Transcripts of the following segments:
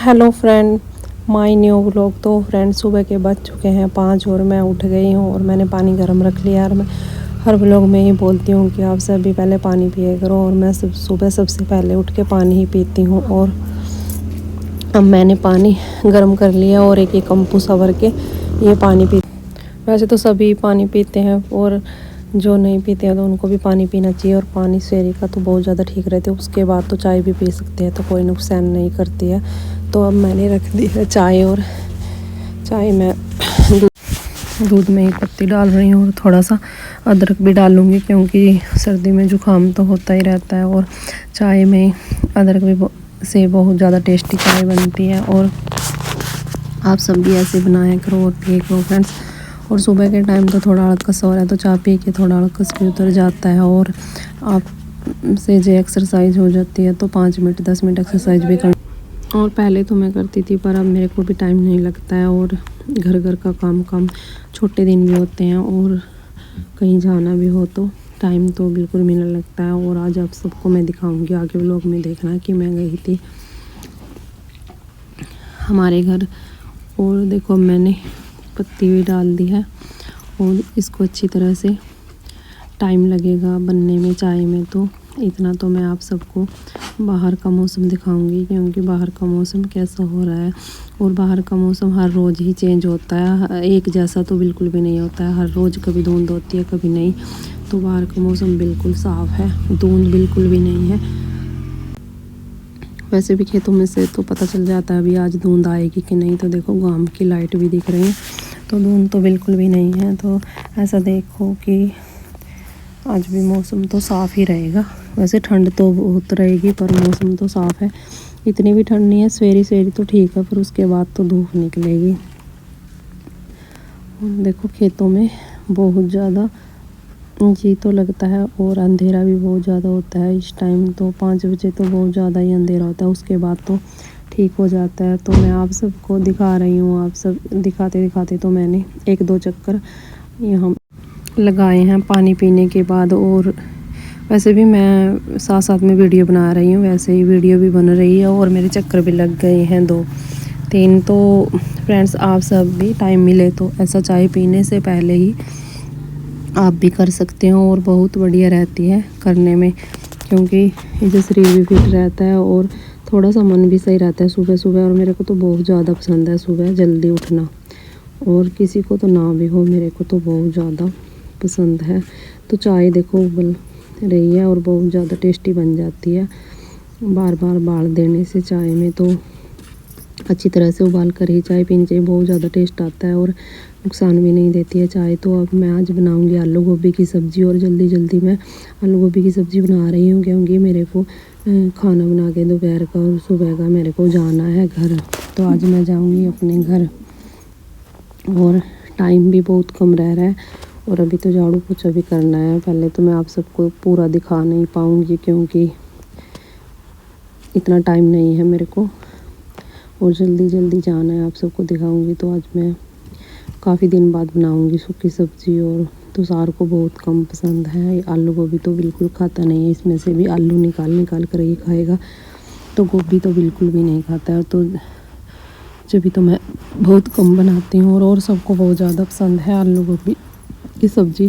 Hello friend, my new vlog. तो friend सुबह के बज चुके हैं 5 और मैं उठ गई हूँ और मैंने पानी गर्म रख लिया। और मैं हर व्लॉग में ही बोलती हूँ कि आप सभी पहले पानी पिया करो, और मैं सुबह सबसे पहले उठ के पानी ही पीती हूँ। और अब मैंने पानी गर्म कर लिया और एक कम्पू सवर के ये पानी पी। वैसे तो सभी पानी पीते हैं, और जो नहीं पीते हैं तो उनको भी पानी पीना चाहिए। और पानी सवेरे का तो बहुत ज़्यादा ठीक रहता है, उसके बाद तो चाय भी पी सकते हैं, तो कोई नुकसान नहीं करती है। तो अब मैंने रख दी है चाय, और चाय में दूध में ही पत्ती डाल रही हूँ और थोड़ा सा अदरक भी डालूँगी, क्योंकि सर्दी में जुकाम तो होता ही रहता है। और चाय में अदरक भी से बहुत ज़्यादा टेस्टी चाय बनती है। और आप सब भी ऐसे बनाया करो और पिए करो फ्रेंड्स। और सुबह के टाइम तो थोड़ा अड़कस हो रहा है, तो चाय पी के थोड़ा अड़कस भी उतर जाता है। और आप से जो एक्सरसाइज हो जाती है, तो 5 मिनट 10 मिनट एक्सरसाइज भी कर। और पहले तो मैं करती थी, पर अब मेरे को भी टाइम नहीं लगता है, और घर का काम छोटे दिन भी होते हैं, और कहीं जाना भी हो तो टाइम तो बिल्कुल मिलने लगता है। और आज आप सबको मैं दिखाऊंगी, आगे व्लॉग में देखना कि मैं गई थी हमारे घर। और देखो मैंने पत्ती भी डाल दी है, और इसको अच्छी तरह से टाइम लगेगा बनने में चाय में। तो इतना तो मैं आप सबको बाहर का मौसम दिखाऊंगी, क्योंकि बाहर का मौसम कैसा हो रहा है। और बाहर का मौसम हर रोज़ ही चेंज होता है, एक जैसा तो बिल्कुल भी नहीं होता है। हर रोज़ कभी धुंध होती है, कभी नहीं। तो बाहर का मौसम बिल्कुल साफ़ है, धुंध बिल्कुल भी नहीं है। वैसे भी खेतों में से तो पता चल जाता है अभी आज धुंध आएगी कि नहीं। तो देखो गांव की लाइट भी दिख रही है, तो धुंध तो बिल्कुल भी नहीं है। तो ऐसा देखो कि आज भी मौसम तो साफ़ ही रहेगा। वैसे ठंड तो बहुत रहेगी, पर मौसम तो साफ़ है। इतनी भी ठंड नहीं है, सवेरी तो ठीक है, पर उसके बाद तो धूप निकलेगी। देखो खेतों में बहुत ज़्यादा जी तो लगता है, और अंधेरा भी बहुत ज़्यादा होता है इस टाइम। तो 5 बजे तो बहुत ज़्यादा ही अंधेरा होता है, उसके बाद तो ठीक हो जाता है। तो मैं आप सबको दिखा रही हूँ, आप सब दिखाते दिखाते तो मैंने 1-2 चक्कर यहाँ लगाए हैं पानी पीने के बाद। और वैसे भी मैं साथ साथ में वीडियो बना रही हूँ, वैसे ही वीडियो भी बन रही है, और मेरे चक्कर भी लग गए हैं 2-3। तो फ्रेंड्स आप सब भी टाइम मिले तो ऐसा चाय पीने से पहले ही आप भी कर सकते हो, और बहुत बढ़िया रहती है करने में, क्योंकि इससे शरीर भी फिट रहता है और थोड़ा सा मन भी सही रहता है सुबह सुबह। और मेरे को तो बहुत ज़्यादा पसंद है सुबह जल्दी उठना, और किसी को तो ना भी हो, मेरे को तो बहुत ज़्यादा पसंद है। तो चाय देखो उबल रही है और बहुत ज़्यादा टेस्टी बन जाती है। बार बार बाल देने से चाय में तो अच्छी तरह से उबाल कर ही चाय पीनी चाहिए, बहुत ज़्यादा टेस्ट आता है और नुकसान भी नहीं देती है चाय। तो अब मैं आज बनाऊंगी आलू गोभी की सब्ज़ी, और जल्दी मैं आलू गोभी की सब्ज़ी बना रही हूँ, क्योंकि मेरे को खाना बना के दोपहर का और सुबह का मेरे को जाना है घर। तो आज मैं जाऊँगी अपने घर, और टाइम भी बहुत कम रह रहा है, और अभी तो झाड़ू पोछा भी करना है। पहले तो मैं आप सबको पूरा दिखा नहीं पाऊँगी, क्योंकि इतना टाइम नहीं है मेरे को, और जल्दी जाना है, आप सबको दिखाऊंगी। तो आज मैं काफ़ी दिन बाद बनाऊंगी सूखी सब्ज़ी, और तुषार को बहुत कम पसंद है आलू गोभी, तो बिल्कुल खाता नहीं है। इसमें से भी आलू निकाल कर ही खाएगा, तो गोभी तो बिल्कुल भी नहीं खाता है। तो जब भी तो मैं बहुत कम बनाती हूँ, और सबको बहुत ज़्यादा पसंद है आलू गोभी की सब्ज़ी।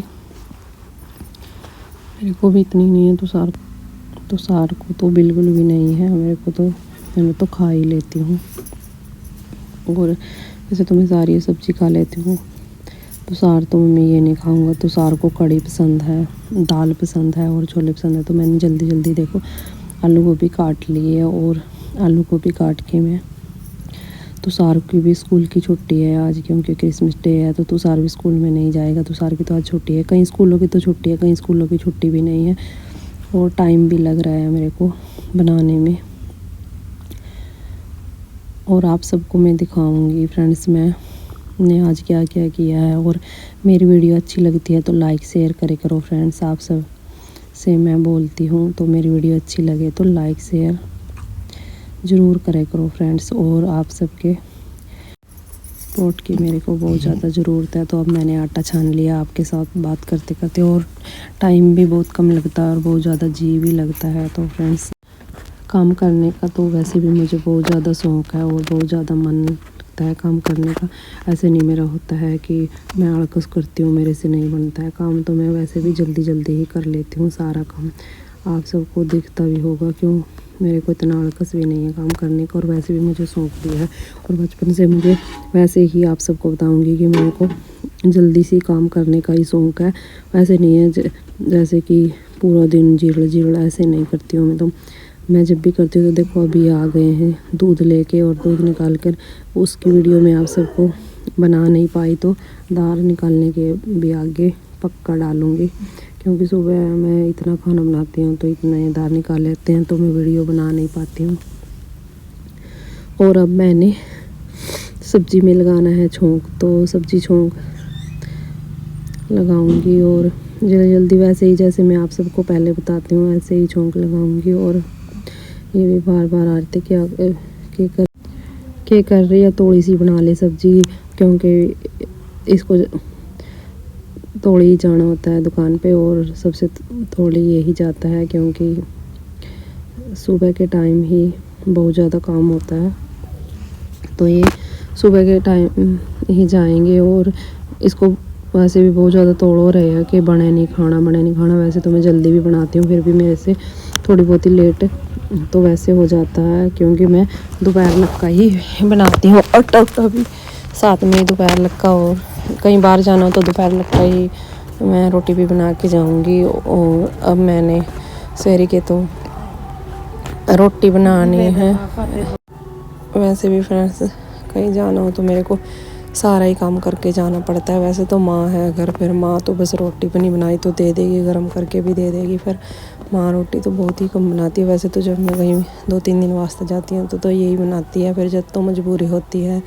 मेरे को भी इतनी नहीं है, तुषार को तो बिल्कुल भी नहीं है। मेरे को तो मैं तो खा ही लेती हूँ, और वैसे तो मैं सारी सब्ज़ी खा लेती हूँ। तुषार तो मैं ये नहीं खाऊंगा। तुषार को कढ़ी पसंद है, दाल पसंद है, और छोले पसंद है। तो मैंने जल्दी देखो आलू गोभी काट ली है, और आलू गोभी काट के मैं तुषार की भी स्कूल की छुट्टी है आज, क्योंकि क्रिसमस डे है। तो तुषार भी स्कूल में नहीं जाएगा, तुषार की तो आज छुट्टी है। कई स्कूलों की तो छुट्टी है, कई स्कूलों की छुट्टी भी नहीं है, और टाइम भी लग रहा है मेरे को बनाने में। और आप सबको मैं दिखाऊंगी फ्रेंड्स मैंने आज क्या क्या किया है। और मेरी वीडियो अच्छी लगती है तो लाइक शेयर करे करो फ्रेंड्स। आप सब से मैं बोलती हूँ, तो मेरी वीडियो अच्छी लगे तो लाइक शेयर ज़रूर करे करो फ्रेंड्स। और आप सबके सपोर्ट की मेरे को बहुत ज़्यादा ज़रूरत है। तो अब मैंने आटा छान लिया आपके साथ बात करते करते, और टाइम भी बहुत कम लगता है, और बहुत ज़्यादा जी भी लगता है। तो फ्रेंड्स काम करने का तो वैसे भी मुझे बहुत ज़्यादा शौक़ है और बहुत ज़्यादा मन लगता है काम करने का। ऐसे नहीं मेरा होता है कि मैं आलकस करती हूँ, मेरे से नहीं बनता है काम, तो मैं वैसे भी जल्दी जल्दी ही कर लेती हूँ सारा काम। आप सबको दिखता भी होगा क्यों मेरे को इतना आलकस भी नहीं है काम करने का, और वैसे भी मुझे शौक़ भी है। और बचपन से मुझे वैसे ही आप सबको बताऊंगी कि मेरे को जल्दी से काम करने का ही शौक़ है। वैसे नहीं है जैसे कि पूरा दिन जीरड़ जीरड़ ऐसे नहीं करती हूँ मैं। तो मैं जब भी करती हूँ तो देखो अभी आ गए हैं दूध लेके, और दूध निकाल कर उसकी वीडियो में आप सबको बना नहीं पाई, तो दाल निकालने के भी आगे पक्का डालूँगी, क्योंकि सुबह मैं इतना खाना बनाती हूँ तो इतना दाल निकाल लेते हैं तो मैं वीडियो बना नहीं पाती हूँ। और अब मैंने सब्जी में लगाना है छोंक, तो सब्जी छोंक लगाऊंगी और जल्दी जल्दी वैसे ही जैसे मैं आप सबको पहले बताती हूँ ऐसे ही छोंक लगाऊंगी। और ये भी बार बार आ रहे थे क्या कर रही है, थोड़ी सी बना ले सब्जी, क्योंकि इसको थोड़ी ही जाना होता है दुकान पे, और सबसे थोड़ी यही जाता है क्योंकि सुबह के टाइम ही बहुत ज़्यादा काम होता है। तो ये सुबह के टाइम ही जाएंगे, और इसको वैसे भी बहुत ज़्यादा तोड़ हो रहे हैं कि बने नहीं खाना। वैसे तो मैं जल्दी भी बनाती हूँ, फिर भी मेरे से थोड़ी बहुत ही लेट तो वैसे हो जाता है, क्योंकि मैं दोपहर लक्का ही बनाती हूँ। आटा भी साथ में ही दोपहर लक्का, और कहीं बाहर जाना हो तो दोपहर लक्का ही मैं रोटी भी बना के जाऊँगी। और अब मैंने शहरी के तो रोटी बनानी है। वैसे भी फ्रेंड्स कहीं जाना हो तो मेरे को सारा ही काम करके जाना पड़ता है। वैसे तो माँ है घर, फिर माँ तो बस रोटी बनी बनाई तो दे देगी, गर्म करके भी दे देगी। फिर माँ रोटी तो बहुत ही कम बनाती है। वैसे तो जब मैं कहीं 2-3 दिन वास्ते जाती हूँ तो यही बनाती है, फिर जब तो मजबूरी होती है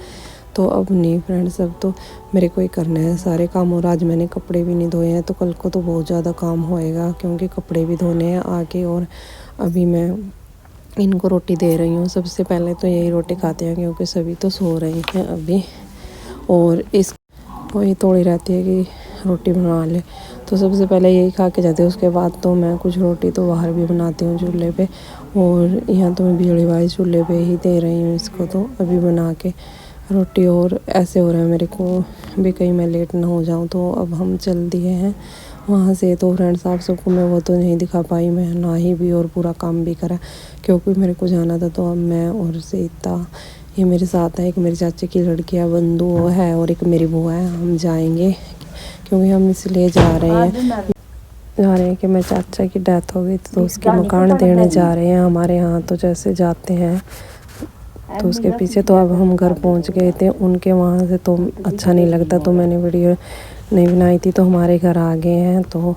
तो अब नहीं फ्रेंड्स, अब तो मेरे को ही करना है सारे काम। और आज मैंने कपड़े भी नहीं धोए हैं, तो कल को तो बहुत ज़्यादा काम होएगा, क्योंकि कपड़े भी धोने हैं आके। और अभी मैं इनको रोटी दे रही हूँ। सबसे पहले तो यही रोटी खाते हैं, क्योंकि सभी तो सो रहे हैं अभी, और इस वही थोड़ी रहती है कि रोटी बना ले, तो सबसे पहले यही खा के जाते हैं। उसके बाद तो मैं कुछ रोटी तो बाहर भी बनाती हूँ चूल्हे पे, और यहाँ तो मैं बिजली वाले चूल्हे पे ही दे रही हूँ इसको, तो अभी बना के रोटी। और ऐसे हो रहा है मेरे को भी कहीं मैं लेट ना हो जाऊँ, तो अब हम चल दिए हैं वहाँ से। तो फ्रेंड्स आप सबको मैं वो तो नहीं दिखा पाई, मैं नहाई भी और पूरा काम भी करा, क्योंकि मेरे को जाना था। तो अब मैं और सीता ये मेरे साथ है, एक मेरी चाचे की लड़की है बंधु है, और एक मेरी बुआ है। हम जाएंगे क्योंकि हम इसलिए जा रहे हैं कि मेरे चाचा की डेथ हो गई थी, तो उसके मकान देने जा रहे हैं हमारे यहाँ। तो जैसे जाते हैं तो उसके पीछे, तो अब हम घर पहुँच गए थे उनके वहाँ से, तो अच्छा नहीं लगता, तो मैंने वीडियो नहीं बनाई थी। तो हमारे घर आ गए हैं, तो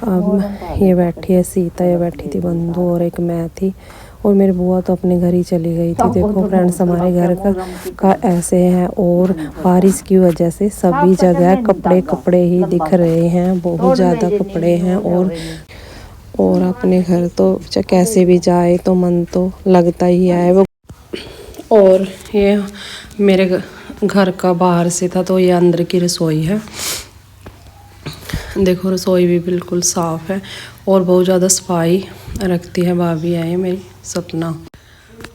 अब ये बैठी है सीता, ये बैठी थी बंधु, और एक मैं थी, और मेरी बुआ तो अपने घर ही चली गई थी। देखो फ्रेंड्स हमारे घर का ऐसे है, और बारिश की वजह से सभी जगह कपड़े ही दिख रहे हैं, बहुत ज़्यादा कपड़े हैं। और अपने घर तो कैसे भी जाए तो मन तो लगता ही है वो। और ये मेरे घर का बाहर से था, तो ये अंदर की रसोई है। देखो रसोई भी बिल्कुल साफ़ है, और बहुत ज़्यादा सफाई रखती है भाभी है मेरी सपना।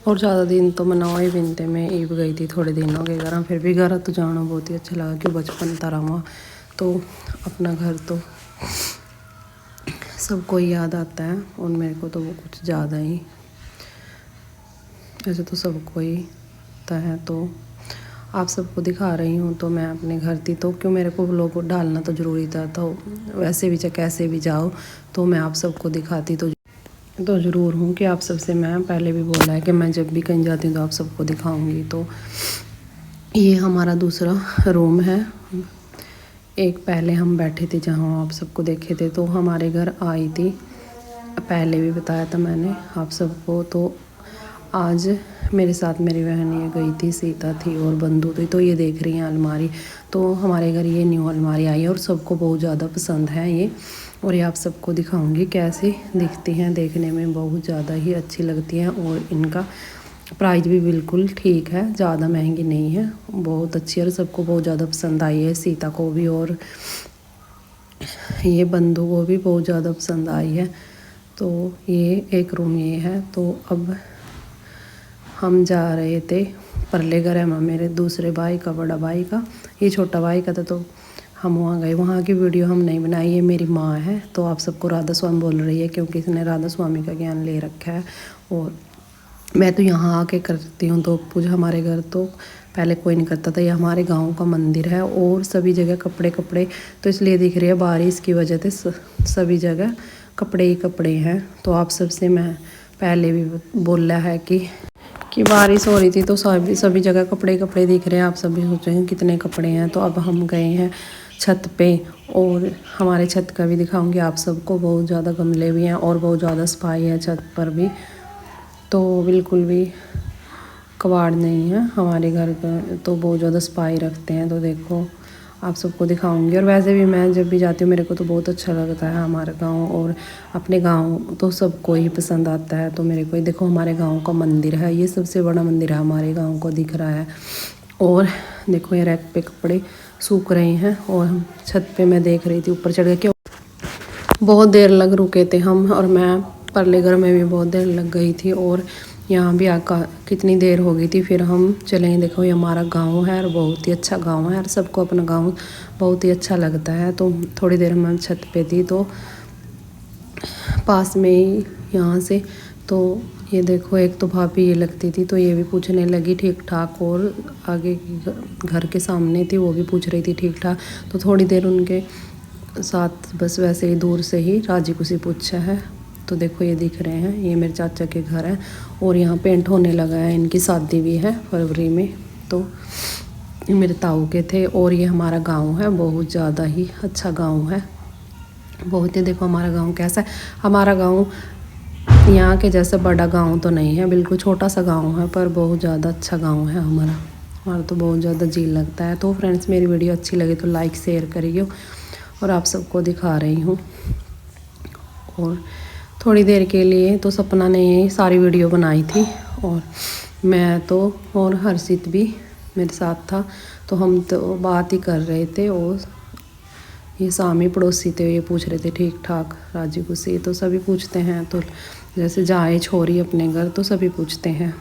और ज़्यादा दिन तो मनाओ बिनते में ईब गई थी, थोड़े दिनों के घर, फिर भी घर तो जाना बहुत ही अच्छा लगा, कि बचपन तरह वहाँ तो अपना घर तो सबको याद आता है, और मेरे को तो वो कुछ ज़्यादा ही, ऐसे तो सबको ही होता है। तो आप सबको दिखा रही हूँ, तो मैं अपने घर थी, तो क्यों मेरे को व्लॉग डालना तो ज़रूरी था। तो वैसे भी चाहे कैसे भी जाओ तो मैं आप सबको दिखाती तो ज़रूर हूँ, कि आप सबसे मैं पहले भी बोला है कि मैं जब भी कहीं जाती हूँ तो आप सबको दिखाऊंगी। तो ये हमारा दूसरा रूम है। एक पहले हम बैठे थे जहाँ आप सबको देखे थे, तो हमारे घर आई थी, पहले भी बताया था मैंने आप सबको। तो आज मेरे साथ मेरी बहन ये गई थी, सीता थी और बंधु थी। तो ये देख रही हैं अलमारी, तो हमारे घर ये न्यू अलमारी आई है, और सबको बहुत ज़्यादा पसंद है ये। और ये आप सबको दिखाऊंगी कैसी दिखती हैं, देखने में बहुत ज़्यादा ही अच्छी लगती हैं। और इनका प्राइस भी बिल्कुल ठीक है, ज़्यादा महंगी नहीं है, बहुत अच्छी है, और सबको बहुत ज़्यादा पसंद आई है, सीता को भी और ये बंधु को भी बहुत ज़्यादा पसंद आई है। तो ये एक रूम ये है। तो अब हम जा रहे थे परले घर है मेरे दूसरे भाई का, बड़ा भाई का, ये छोटा भाई का था, तो हम वहाँ गए। वहाँ की वीडियो हम नहीं बनाई। ये मेरी माँ है, तो आप सबको राधा स्वामी बोल रही है क्योंकि इसने राधा स्वामी का ज्ञान ले रखा है। और मैं तो यहाँ आके करती हूँ तो पूजा। हमारे घर तो पहले कोई नहीं करता था। ये हमारे गांव का मंदिर है और सभी जगह कपड़े कपड़े, तो इसलिए दिख रही है बारिश की वजह से सभी जगह कपड़े ही कपड़े हैं। तो आप सबसे मैं पहले भी बोला है कि बारिश हो रही थी तो सभी जगह कपड़े कपड़े दिख रहे हैं। आप सभी सोच रहे हैं कितने कपड़े हैं। तो अब हम गए हैं छत पे और हमारे छत का भी दिखाऊंगी आप सबको। बहुत ज़्यादा गमले भी हैं और बहुत ज़्यादा सफाई है छत पर भी, तो बिल्कुल भी कबाड़ नहीं है हमारे घर का, तो बहुत ज़्यादा सफाई रखते हैं। तो देखो आप सबको दिखाऊंगी। और वैसे भी मैं जब भी जाती हूँ मेरे को तो बहुत अच्छा लगता है हमारा गांव, और अपने गांव तो सबको ही पसंद आता है। तो मेरे को देखो हमारे गांव का मंदिर है, ये सबसे बड़ा मंदिर है हमारे गांव को दिख रहा है। और देखो ये रैक पे कपड़े सूख रहे हैं और हम छत पे मैं देख रही थी ऊपर चढ़ के। बहुत देर लग रुके थे हम, और मैं परले घर में भी बहुत देर लग गई थी और यहाँ भी आका कितनी देर हो गई थी। फिर हम चले। देखो ये हमारा गांव है और बहुत ही अच्छा गांव है और सबको अपना गांव बहुत ही अच्छा लगता है। तो थोड़ी देर हम छत पे थी तो पास में ही यहाँ से, तो ये देखो एक तो भाभी ये लगती थी तो ये भी पूछने लगी ठीक ठाक, और आगे घर के सामने थी वो भी पूछ रही थी ठीक ठाक। तो थोड़ी देर उनके साथ बस वैसे ही दूर से ही राजी खुशी पूछा है। तो देखो ये दिख रहे हैं, ये मेरे चाचा के घर है और यहाँ पेंट होने लगा है। इनकी शादी भी है फरवरी में, तो ये मेरे ताऊ के थे। और ये हमारा गांव है, बहुत ज़्यादा ही अच्छा गांव है, बहुत ही। देखो हमारा गांव कैसा है। हमारा गांव यहाँ के जैसा बड़ा गांव तो नहीं है, बिल्कुल छोटा सा गांव है, पर बहुत ज़्यादा अच्छा गांव है हमारा। हमारा तो बहुत ज़्यादा जी लगता है। तो फ्रेंड्स मेरी वीडियो अच्छी लगे तो लाइक शेयर करिए, और आप सबको दिखा रही हूँ। और थोड़ी देर के लिए तो सपना ने सारी वीडियो बनाई थी, और मैं तो और हर्षित भी मेरे साथ था। तो हम तो बात ही कर रहे थे, और ये सामी पड़ोसी थे, ये पूछ रहे थे ठीक ठाक राजी खुशी। तो सभी पूछते हैं, तो जैसे जाए छोरी अपने घर तो सभी पूछते हैं।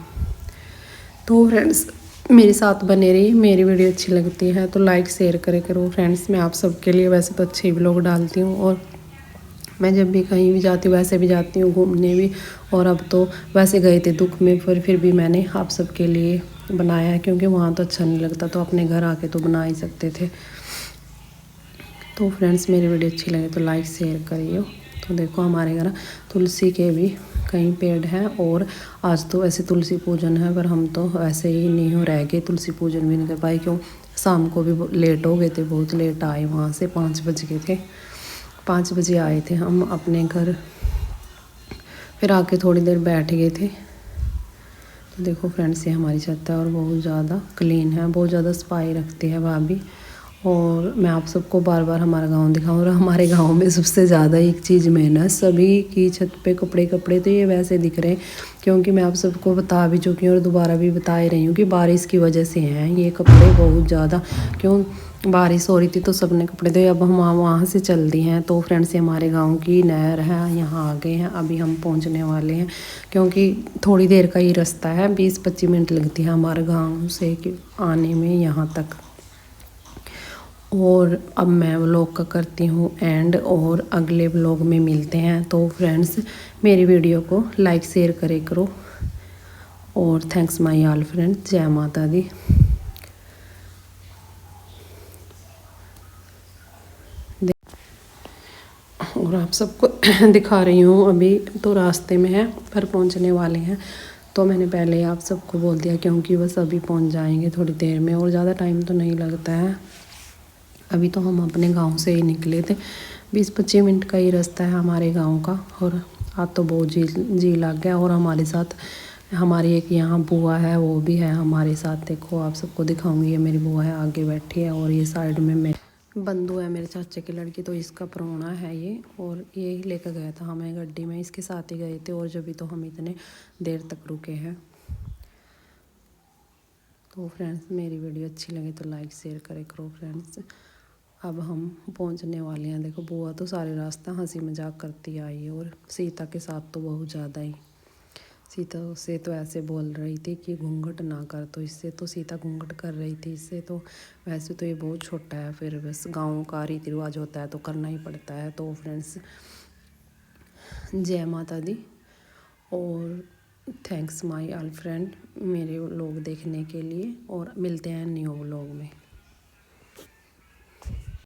तो फ्रेंड्स मेरे साथ बने रही। मेरी वीडियो अच्छी लगती है तो लाइक शेयर करे करो फ्रेंड्स। मैं आप सबके लिए वैसे तो अच्छे व्लॉग डालती हूँ, और मैं जब भी कहीं भी जाती हूँ वैसे भी जाती हूँ घूमने भी। और अब तो वैसे गए थे दुख में, फिर भी मैंने आप सबके लिए बनाया है क्योंकि वहाँ तो अच्छा नहीं लगता, तो अपने घर आके तो बना ही सकते थे। तो फ्रेंड्स मेरी वीडियो अच्छी लगे तो लाइक शेयर करिए। तो देखो हमारे घर तुलसी के भी कई पेड़ हैं, और आज तो वैसे तुलसी पूजन है, पर हम तो वैसे ही नहीं हो रह गए, तुलसी पूजन भी नहीं कर पाए। क्यों शाम को भी लेट हो गए थे, बहुत लेट आए वहाँ से, 5 बज गए थे। 5 बजे आए थे हम अपने घर, फिर आके थोड़ी देर बैठ गए थे। तो देखो फ्रेंड्स ये हमारी छत है और बहुत ज़्यादा क्लीन है, बहुत ज़्यादा सफाई रखती है भाभी। और मैं आप सबको बार बार हमारा गांव दिखाऊँ। और हमारे गांव में सबसे ज़्यादा एक चीज़ मेहनत, सभी की छत पे कपड़े कपड़े तो ये वैसे दिख रहे हैं क्योंकि मैं आप सबको बता भी चुकी हूँ और दोबारा भी बता ही रही हूँ कि बारिश की वजह से हैं ये कपड़े बहुत ज़्यादा। क्यों बारिश हो रही थी तो सबने कपड़े धोए। अब हम वहाँ से चल दी हैं। तो फ्रेंड्स हमारे गाँव की नहर है, यहाँ आ गए हैं, अभी हम पहुँचने वाले हैं क्योंकि थोड़ी देर का ही रास्ता है, 20-25 मिनट लगती है हमारे गाँव से आने में यहाँ तक। और अब मैं व्लॉग का करती हूँ एंड, और अगले व्लॉग में मिलते हैं। तो फ्रेंड्स मेरी वीडियो को लाइक शेयर करे करो, और थैंक्स माय ऑल फ्रेंड्स। जय माता दी। और आप सबको दिखा रही हूँ, अभी तो रास्ते में है पर पहुँचने वाले हैं। तो मैंने पहले आप सबको बोल दिया क्योंकि बस अभी पहुँच जाएंगे थोड़ी देर में, और ज़्यादा टाइम तो नहीं लगता है। अभी तो हम अपने गांव से ही निकले थे, 20-25 मिनट का ही रास्ता है हमारे गांव का। और आज तो बहुत जी लग गया। और हमारे साथ हमारी एक यहाँ बुआ है, वो भी है हमारे साथ। देखो आप सबको दिखाऊंगी, ये मेरी बुआ है आगे बैठी है, और ये साइड में मेरे बंधु है मेरे चाचे की लड़की, तो इसका प्राहुणा है ये। और ये ही लेकर गया था हमें गड्डी में, इसके साथ ही गए थे, और जब भी तो हम इतने देर तक रुके हैं। तो फ्रेंड्स मेरी वीडियो अच्छी लगी तो लाइक शेयर करे करो फ्रेंड्स। अब हम पहुंचने वाले हैं। देखो बुआ तो सारे रास्ता हंसी मजाक करती आई है, और सीता के साथ तो बहुत ज़्यादा ही सीता से तो ऐसे बोल रही थी कि घूंघट ना कर, तो इससे तो सीता घूंघट कर रही थी। इससे तो वैसे तो ये बहुत छोटा है, फिर बस गाँव का रीति रिवाज होता है तो करना ही पड़ता है। तो फ्रेंड्स, जय माता दी, और थैंक्स माय ऑल फ्रेंड मेरे व्लॉग देखने के लिए, और मिलते हैं न्यू व्लॉग में।